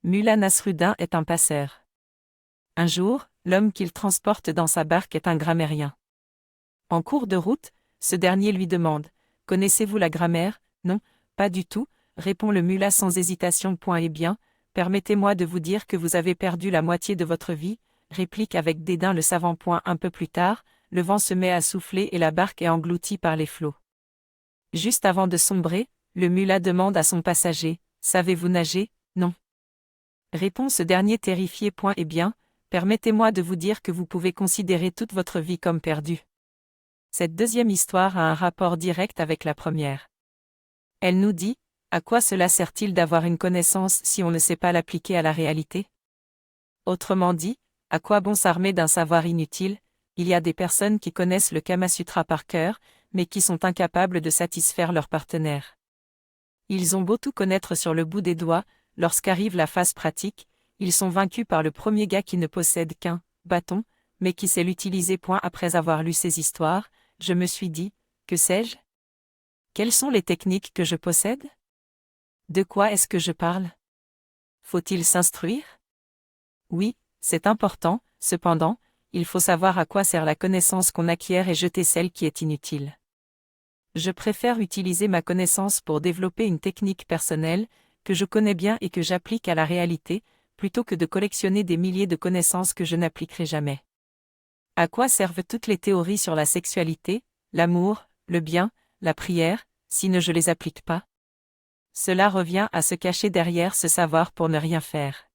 Mullah Nasruddin est un passeur. Un jour, l'homme qu'il transporte dans sa barque est un grammairien. En cours de route, ce dernier lui demande « Connaissez-vous la grammaire ?» « Non, pas du tout », répond le mullah sans hésitation. « Eh bien, permettez-moi de vous dire que vous avez perdu la moitié de votre vie », réplique avec dédain le savant. Un peu plus tard, le vent se met à souffler et la barque est engloutie par les flots. Juste avant de sombrer, le mullah demande à son passager « Savez-vous nager ?» « Non. » Répond ce dernier terrifié. « Eh bien, permettez-moi de vous dire que vous pouvez considérer toute votre vie comme perdue. » Cette deuxième histoire a un rapport direct avec la première. Elle nous dit, à quoi cela sert-il d'avoir une connaissance si on ne sait pas l'appliquer à la réalité? Autrement dit, à quoi bon s'armer d'un savoir inutile? Il y a des personnes qui connaissent le Kama Sutra par cœur, mais qui sont incapables de satisfaire leur partenaire. Ils ont beau tout connaître sur le bout des doigts, lorsqu'arrive la phase pratique, ils sont vaincus par le premier gars qui ne possède qu'un bâton, mais qui sait l'utiliser. Après avoir lu ces histoires, je me suis dit, que sais-je? Quelles sont les techniques que je possède? De quoi est-ce que je parle? Faut-il s'instruire? Oui, c'est important, cependant, il faut savoir à quoi sert la connaissance qu'on acquiert et jeter celle qui est inutile. Je préfère utiliser ma connaissance pour développer une technique personnelle, que je connais bien et que j'applique à la réalité, plutôt que de collectionner des milliers de connaissances que je n'appliquerai jamais. À quoi servent toutes les théories sur la sexualité, l'amour, le bien, la prière, si je ne les applique pas? Cela revient à se cacher derrière ce savoir pour ne rien faire.